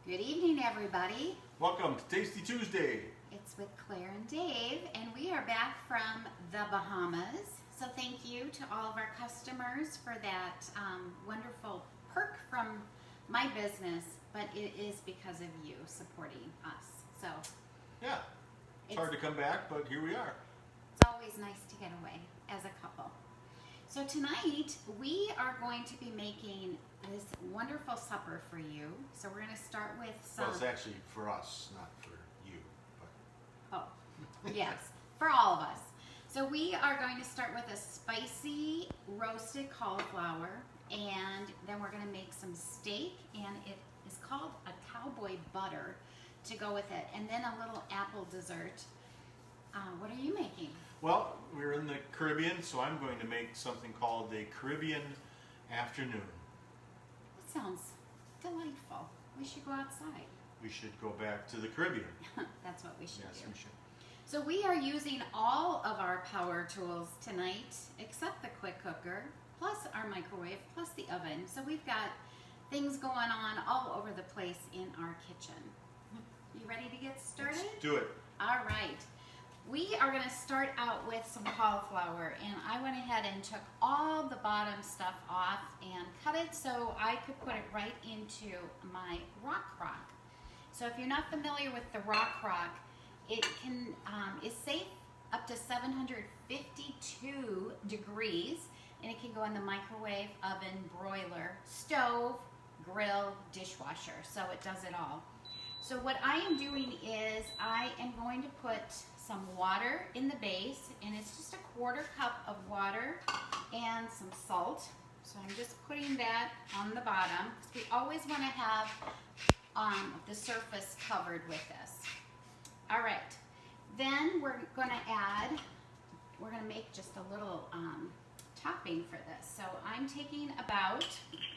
Good evening, everybody. Welcome to Tasty Tuesday. It's with Claire and Dave, and we are back from the Bahamas. So thank you to all of our customers for that wonderful perk from my business, but it is because of you supporting us. So Yeah, it's hard to come back, but here we are. it's always nice to get away as a couple. So tonight we are going to be making this wonderful supper for you. So we're going to start with some... Well, it's actually for us, not for you. But... Oh, yes, for all of us. So we are going to start with a spicy roasted cauliflower, and then we're going to make some steak, and it is called a Cowboy butter to go with it, and then a little apple dessert. What are you making? Well, we're in the Caribbean, so I'm going to make something called a Caribbean afternoon. That sounds delightful. We should go outside. We should go back to the Caribbean. That's what we should Yes, do. we should. So we are using all of our power tools tonight, except the quick cooker, plus our microwave, plus the oven. So we've got things going on all over the place in our kitchen. You ready to get started? Let's do it. All right. We are going to start out with some cauliflower, and I went ahead and took all the bottom stuff off and cut it so I could put it right into my rock crock. So if you're not familiar with the rock crock, it can is safe up to 752 degrees, and it can go in the microwave, oven, broiler, stove, grill, dishwasher. So it does it all. So what I am doing is I am going to put some water in the base, and it's just a 1/4 cup of water and some salt. So I'm just putting that on the bottom because we always want to have the surface covered with this. All right, then we're going to make just a little topping for this. So I'm taking about,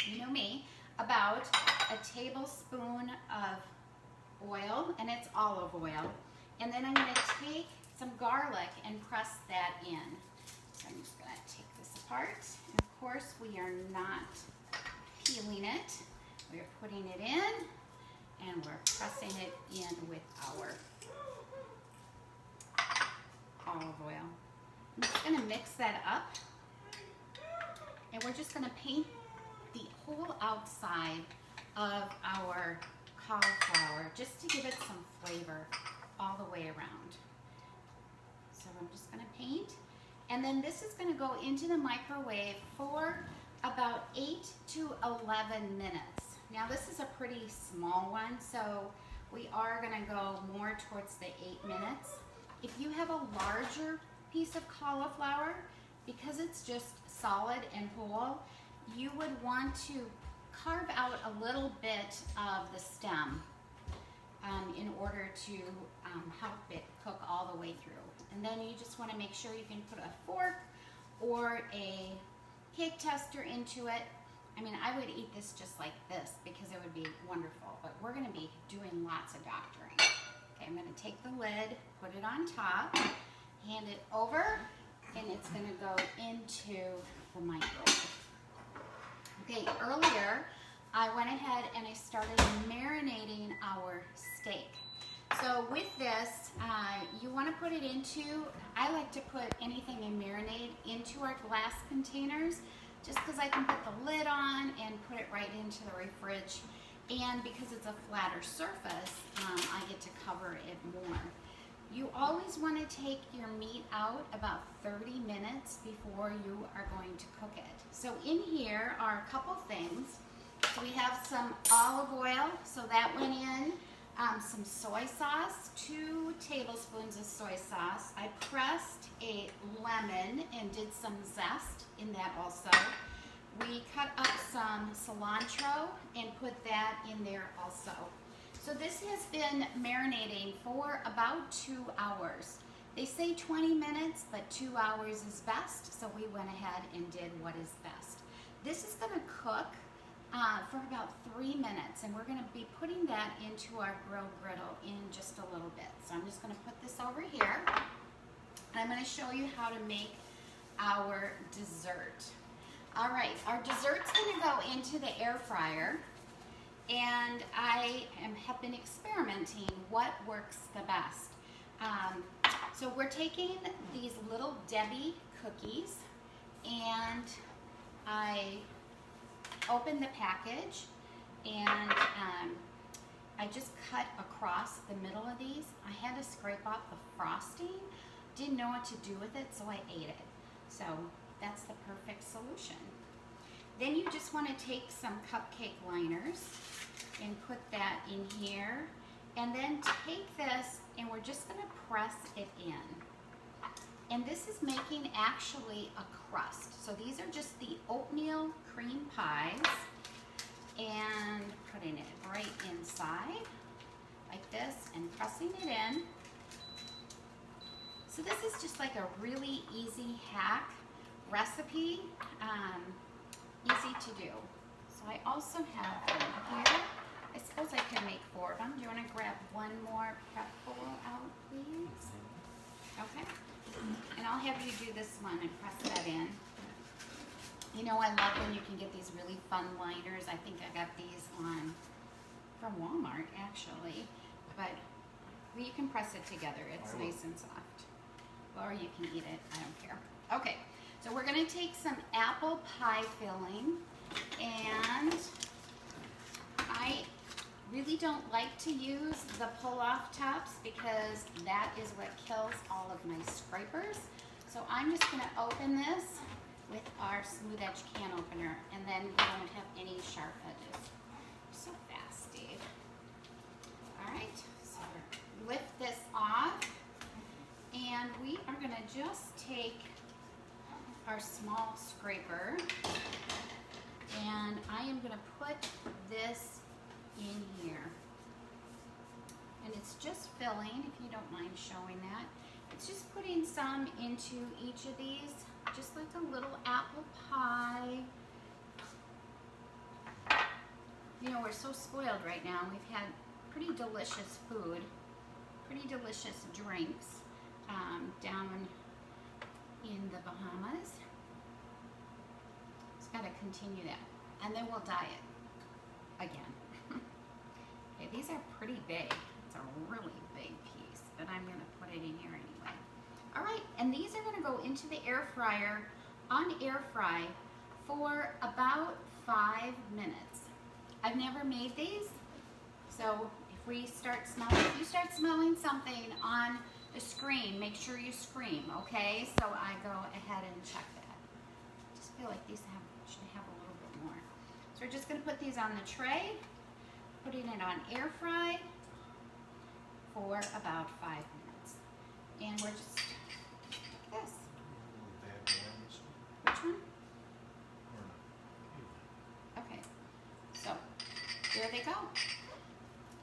you know me, about a tablespoon of oil, and it's olive oil. And then I'm going to take some garlic and press that in. So I'm just going to take this apart. And of course, we are not peeling it. We're putting it in, and we're pressing it in with our olive oil. I'm just going to mix that up, and we're just going to paint the whole outside of our cauliflower just to give it some flavor all the way around. So I'm just going to paint, and then this is going to go into the microwave for about 8 to 11 minutes. Now this is a pretty small one, so we are going to go more towards the 8 minutes. If you have a larger piece of cauliflower, because it's just solid and whole, you would want to carve out a little bit of the stem in order to help it cook all the way through. And then you just want to make sure you can put a fork or a cake tester into it. I mean, I would eat this just like this because it would be wonderful, but we're going to be doing lots of doctoring. Okay, I'm going to take the lid, put it on top, hand it over, and it's going to go into the microwave. Okay, earlier I went ahead and I started marinating our steak. So with this, you want to put it into, I like to put anything in marinade into our glass containers just because I can put the lid on and put it right into the fridge. And because it's a flatter surface, I get to cover it more. You always want to take your meat out about 30 minutes before you are going to cook it. So in here are a couple things. So we have some olive oil, so that went in. Some soy sauce, 2 tablespoons of soy sauce. I pressed a lemon and did some zest in that also. We cut up some cilantro and put that in there also. So this has been marinating for about 2 hours. They say 20 minutes, but 2 hours is best, so we went ahead and did what is best. This is going to cook for about 3 minutes, and we're going to be putting that into our griddle in just a little bit. So I'm just going to put this over here, and I'm going to show you how to make our dessert. All right, our dessert's going to go into the air fryer, and have been experimenting what works the best. So we're taking these little Debbie cookies, and I opened the package, and I just cut across the middle of these. I had to scrape off the frosting. Didn't know what to do with it, so I ate it. So that's the perfect solution. Then you just want to take some cupcake liners and put that in here. And then take this, and we're just going to press it in. And this is making actually a crust. So these are just the oatmeal cream pies, and putting it right inside like this and pressing it in. So this is just like a really easy hack recipe, easy to do. So I also have one here. I suppose I can make 4 of them. Do you want to grab one more prep bowl out, please? Okay. And I'll have you do this one and press that in. You know, I love when you can get these really fun liners. I think I got these from Walmart, actually. But you can press it together. It's nice and soft. Or you can eat it. I don't care. Okay. So we're going to take some apple pie filling, and I really don't like to use the pull-off tops because that is what kills all of my scrapers. So I'm just going to open this with our smooth edge can opener, and then we won't have any sharp edges. So fast, Steve. All right, so lift this off, and we are going to just take our small scraper, and I am going to put this in here. And it's just filling, if you don't mind showing that. It's just putting some into each of these, just like a little apple pie. You know, we're so spoiled right now. We've had pretty delicious food, pretty delicious drinks down in the Bahamas. Just got to continue that. And then we'll diet again. Okay, these are pretty big. It's a really big piece, but I'm going to put it in here anyway. All right, and these are going to go into the air fryer on air fry for about 5 minutes. I've never made these, so if you start smelling something on the screen, make sure you scream, okay? So I go ahead and check that. I just feel like these should have a little bit more. So we're just going to put these on the tray, putting it on air fry for about 5 minutes. And we're just like this. Which one? Okay. So there they go.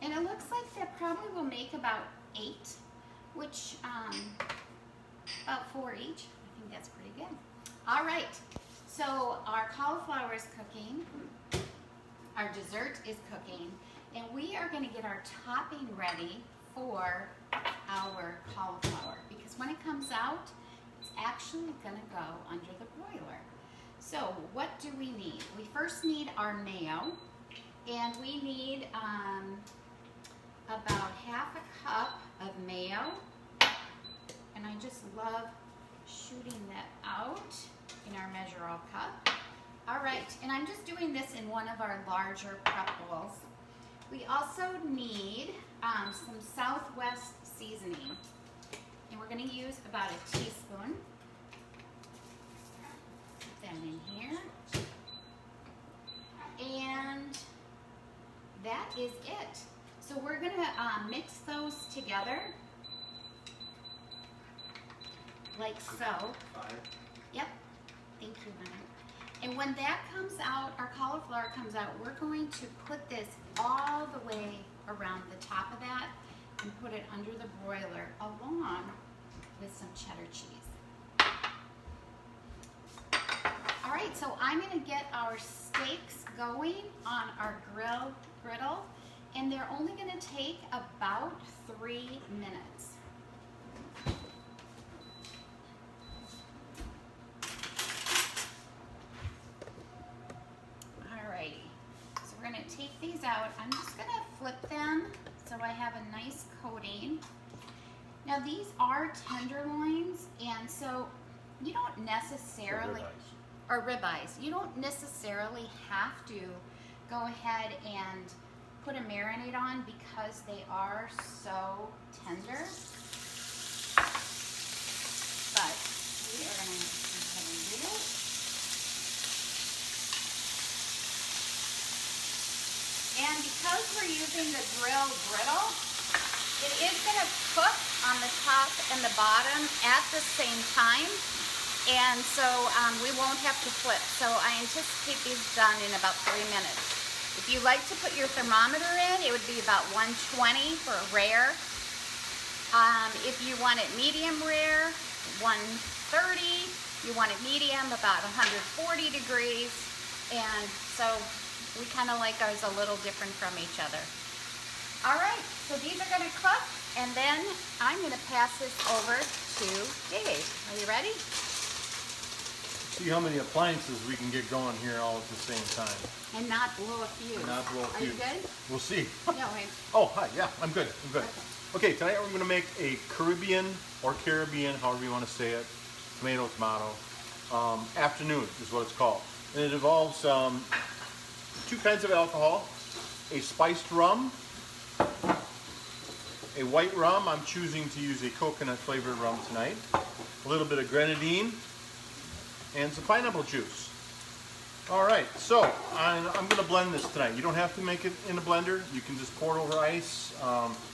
And it looks like that probably will make about 8, which about 4 each. I think that's pretty good. All right. So our cauliflower is cooking. Our dessert is cooking. And we are going to get our topping ready for our cauliflower, because when it comes out, it's actually going to go under the broiler. So what do we need? We first need our mayo, and we need about half a cup of mayo, and I just love shooting that out in our measure-all cup. All right, and I'm just doing this in one of our larger prep bowls. We also need some Southwest seasoning, and we're going to use about a teaspoon. Put that in here. And that is it. So we're going to mix those together like so. Yep. Thank you, honey. And when that comes out, our cauliflower comes out, we're going to put this all the way around the top of that and put it under the broiler along with some cheddar cheese. All right, so I'm going to get our steaks going on our griddle, and they're only going to take about 3 minutes. Take these out. have a nice coating. Now these are tenderloins, and so you don't necessarily, or ribeyes, you don't necessarily have to go ahead and put a marinade on because they are so tender. But we are going to go ahead and do it. And because we're using the grill griddle, it is going to cook on the top and the bottom at the same time. And so we won't have to flip. So I anticipate these done in about 3 minutes. If you like to put your thermometer in, it would be about 120 for a rare. If you want it medium rare, 130. You want it medium, about 140 degrees. And so we kind of like ours a little different from each other. All right, so these are going to cook, and then I'm going to pass this over to Dave. Are you ready? See how many appliances we can get going here all at the same time. And not blow a fuse. Not blow a Are fuse. you good? We'll see. No, wait. Oh, hi. Yeah, I'm good. I'm good. Okay, tonight we're going to make a Caribbean, or Caribbean, however you want to say it, tomato, afternoon is what it's called. And it involves 2 kinds of alcohol, a spiced rum, a white rum. I'm choosing to use a coconut flavored rum tonight, a little bit of grenadine, and some pineapple juice. All right, so I'm going to blend this tonight. You don't have to make it in a blender. You can just pour it over ice,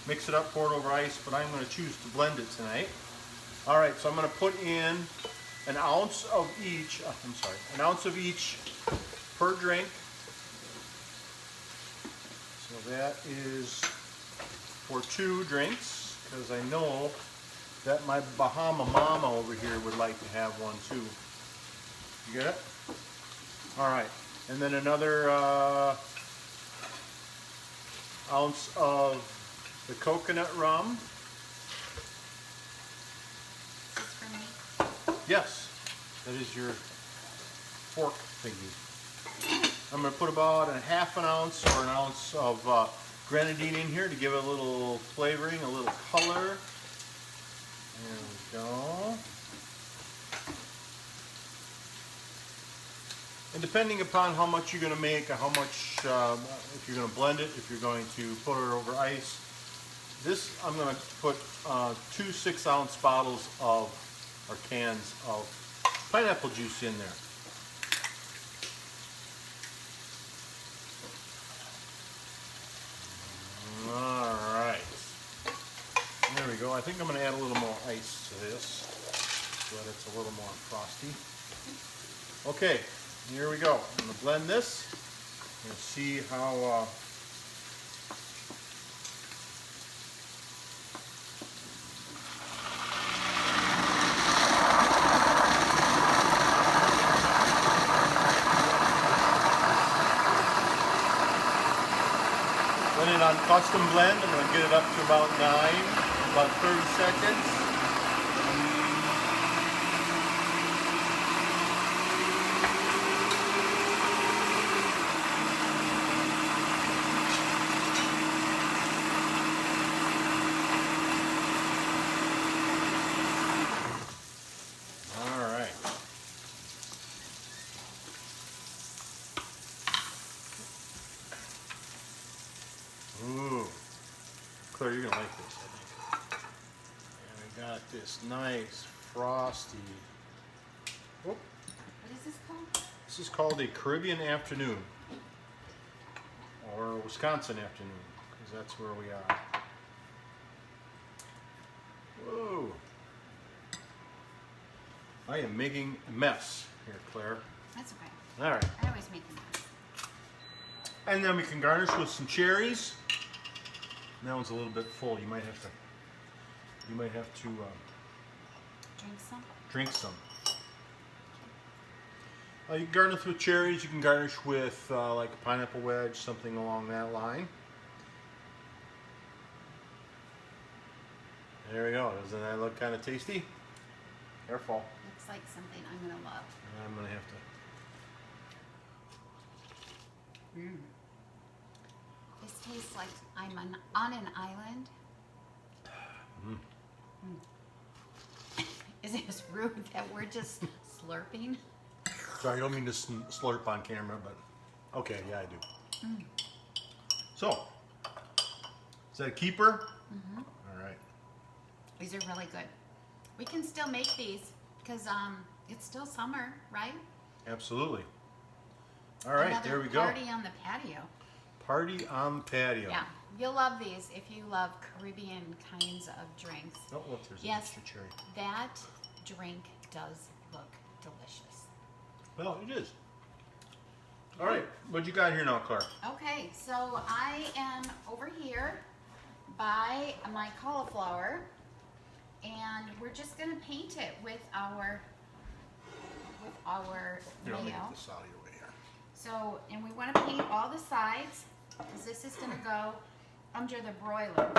mix it up, pour it over ice, but I'm going to choose to blend it tonight. All right, so I'm going to put in an ounce of each, an ounce of each per drink. So that is for 2 drinks, because I know that my Bahama Mama over here would like to have one too. You get it? All right, and then another ounce of the coconut rum. Is this for me? Yes, that is your fork thingy. I'm going to put about a ½ ounce or an ounce of grenadine in here to give it a little flavoring, a little color. There we go. And depending upon how much you're going to make, or how much, if you're going to blend it, if you're going to put it over ice, this I'm going to put 2 6-ounce bottles of, or cans of pineapple juice in there. All right, there we go. I think I'm going to add a little more ice to this so that it's a little more frosty. Okay, here we go. I'm going to blend this and see how blend it on custom blend. I'm going to get it up to about 9, about 30 seconds. Ooh, Claire, you're gonna like this, I think. And we got this nice frosty. Oh, What is this called? this is called a Caribbean afternoon, or Wisconsin afternoon, because that's where we are. Whoa! I am making a mess here, Claire. That's okay. All right. I always make a mess. And then we can garnish with some cherries. And that one's a little bit full. You might have to Drink some. drink some. You can garnish with cherries. You can garnish with like a pineapple wedge, something along that line. There we go. Doesn't that look kind of tasty? Careful. Looks like something I'm gonna love. I'm gonna have to. This tastes like I'm on an island. Is it as rude that we're just slurping? Sorry, I don't mean to slurp on camera, but okay, yeah, I do. So, is that a keeper? All right. These are really good. We can still make these because it's still summer, right? Absolutely. All right, Another there we go. Party on the patio. Party on the patio. Yeah, you'll love these if you love Caribbean kinds of drinks. Oh, look, there's an Yes, extra cherry. that drink does look delicious. Well, it is. All right, what you got here now, Clark? Okay, so I am over here by my cauliflower, and we're just gonna paint it with our Here, let me mayo. get this out of your way here. So, and we want to paint all the sides because this is going to go under the broiler.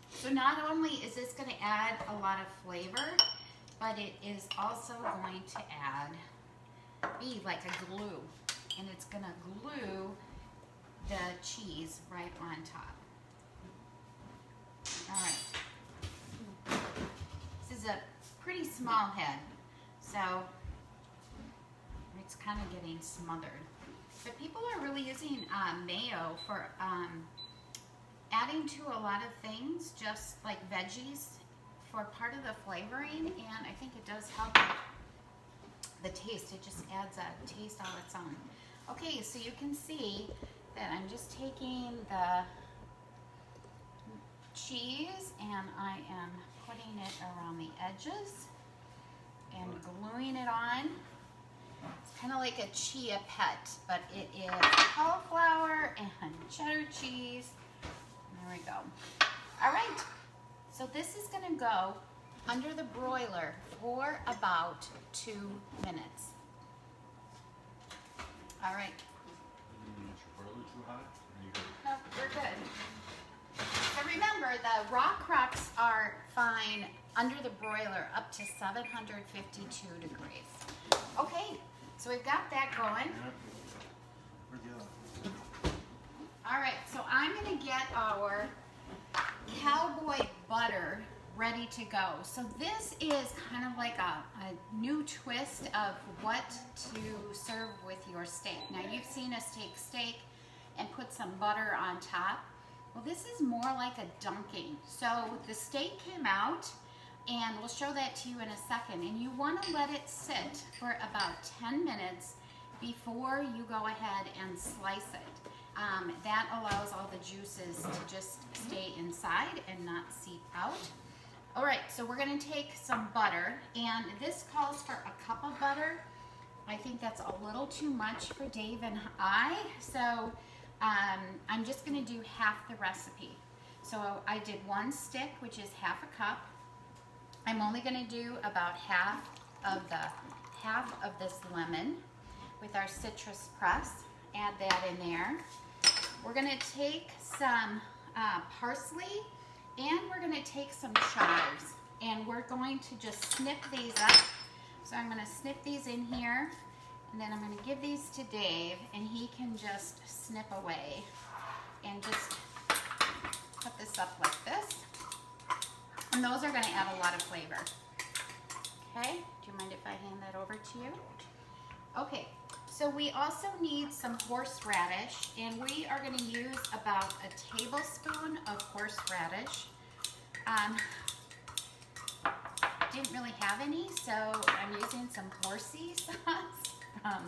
So not only is this going to add a lot of flavor, but it is also going to be like a glue. And it's going to glue the cheese right on top. All right. This is a pretty small head, so it's kind of getting smothered. But people are really using mayo for adding to a lot of things, just like veggies, for part of the flavoring, and I think it does help the taste. It just adds a taste all its own. Okay, so you can see that I'm just taking the cheese and I am putting it around the edges and gluing it on. It's kind of like a chia pet, but it is cauliflower and cheddar cheese. There we go. All right, so this is going to go under the broiler for about 2 minutes. All right. Is your broiler too hot? Or you good? No, we're good. So remember, the raw crocks are fine under the broiler up to 752 degrees. Okay, so we've got that going. Where'd the other? All right, so I'm gonna get our Cowboy butter ready to go. So this is kind of like a new twist of what to serve with your steak. Now you've seen us take steak and put some butter on top. Well, this is more like a dunking. So the steak came out, and we'll show that to you in a second. And you want to let it sit for about 10 minutes before you go ahead and slice it. That allows all the juices to just stay inside and not seep out. All right, so we're gonna take some butter, and this calls for a cup of butter. I think that's a little too much for Dave and I, so I'm just gonna do half the recipe. So I did 1 stick, which is half a cup. I'm only gonna do about half of this lemon with our citrus press. Add that in there. We're gonna take some parsley, and we're gonna take some chives, and we're going to just snip these up. So I'm gonna snip these in here, and then I'm gonna give these to Dave, and he can just snip away and just put this up like this. And those are gonna add a lot of flavor. Okay, do you mind if I hand that over to you? Okay, so we also need some horseradish, and we are going to use about a tablespoon of horseradish. Didn't really have any, so I'm using some horsey sauce from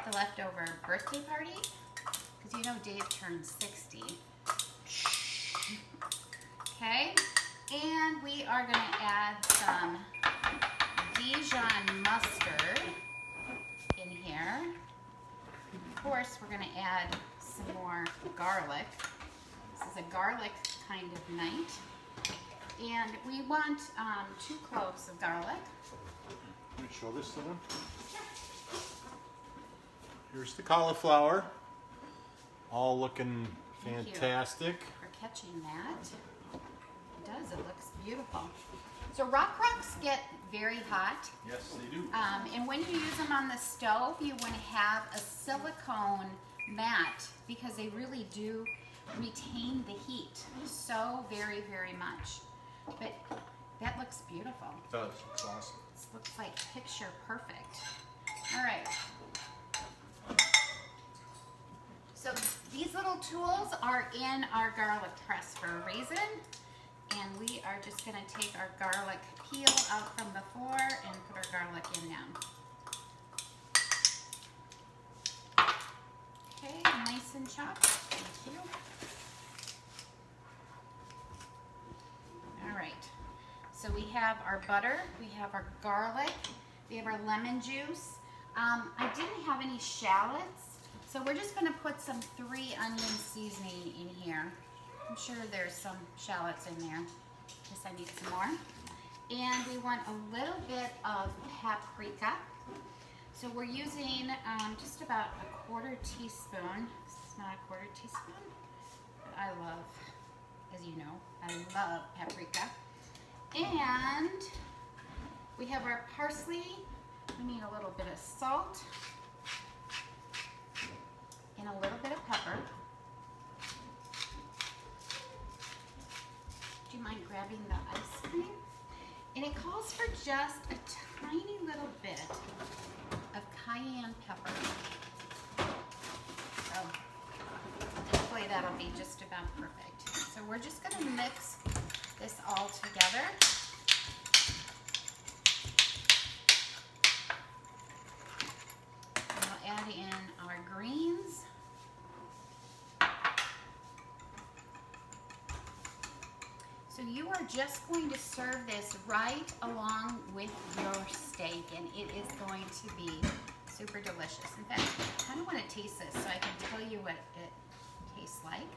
the leftover birthday party, because you know Dave turned 60. Okay, and we are going to add some Dijon mustard in here. Of course, we're going to add some more garlic. This is a garlic kind of night. And we want 2 cloves of garlic. Let me show this to them. Here's the cauliflower. All looking Thank you fantastic. for catching that. It does, it looks beautiful. So rock crocks get very hot. Yes, they do. And when you use them on the stove, you want to have a silicone mat, because they really do retain the heat so very, very much. But that looks beautiful. It does. It's awesome. This looks like picture perfect. All right. So these little tools are in our garlic press for a reason. And we are just going to take our garlic peel out from the floor and put our garlic in now. Okay, nice and chopped. Thank you. All right. So we have our butter, we have our garlic, we have our lemon juice. I didn't have any shallots, so we're just going to put some 3 onion seasoning in here. I'm sure there's some shallots in there. Guess I need some more. And we want a little bit of paprika. So we're using just about a 1/4 teaspoon. It's not a 1/4 teaspoon, but I love, as you know, I love paprika. And we have our parsley. We need a little bit of salt and a little bit of pepper. Do you mind grabbing the ice cream? And it calls for just a tiny little bit of cayenne pepper. So hopefully that'll be just about perfect. So we're just going to mix this all together. And we'll add in our greens. So you are just going to serve this right along with your steak, and it is going to be super delicious. In fact, I kind of want to taste this so I can tell you what it tastes like.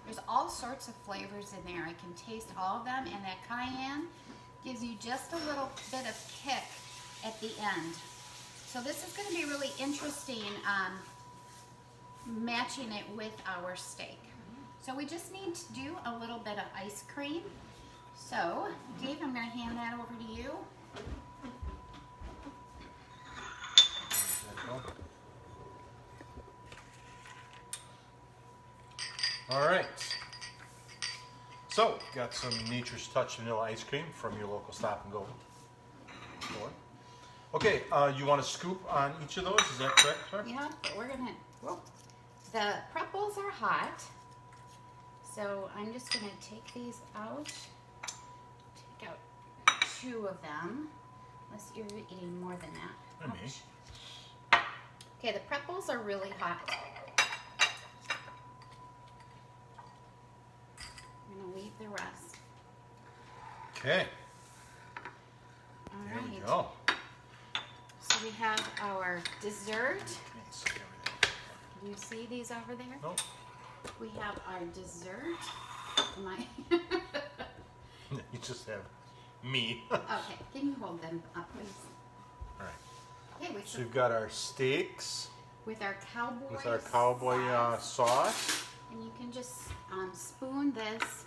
There's all sorts of flavors in there. I can taste all of them, and that cayenne gives you just a little bit of kick at the end. So this is going to be really interesting. Matching it with our steak. So we just need to do a little bit of ice cream. So, Dave, I'm going to hand that over to you. All right. So, got some Nature's Touch vanilla ice cream from your local Stop and Go store. Okay, you want to scoop on each of those? Is that correct, sir? Yeah, but we're going to... Whoa. The pretzels are hot, so I'm just going to take these out. Take out 2 of them, unless you're eating more than that. And me. Okay, the pretzels are really hot. I'm going to leave the rest. Okay. All There right. we go. So we have our dessert. Thanks. Do you see these over there? Nope. We have our dessert. You just have me. Okay, can you hold them up, please? All right. Okay, So we've got our steaks with our Cowboy sauce. And you can just spoon this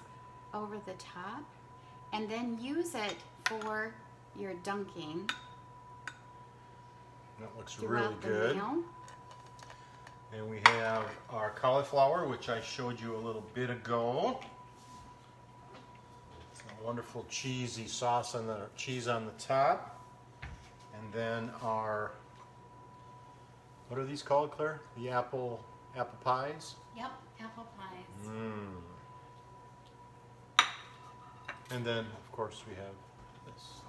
over the top and then use it for your dunking. That looks throughout really the good. meal. And we have our cauliflower, which I showed you a little bit ago. A wonderful cheesy sauce on the cheese on the top. And then our, what are these called, Claire? The apple pies? Yep, apple pies. And then, of course, we have this.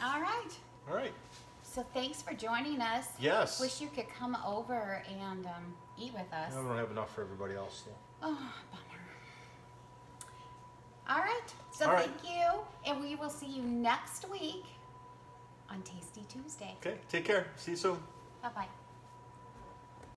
All right. All right. So thanks for joining us. Yes. Wish you could come over and eat with us. I don't have enough for everybody else, though. Oh, bummer. All right. So All right. thank you, and we will see you next week on Tasty Tuesday. Okay, take care. See you soon. Bye-bye.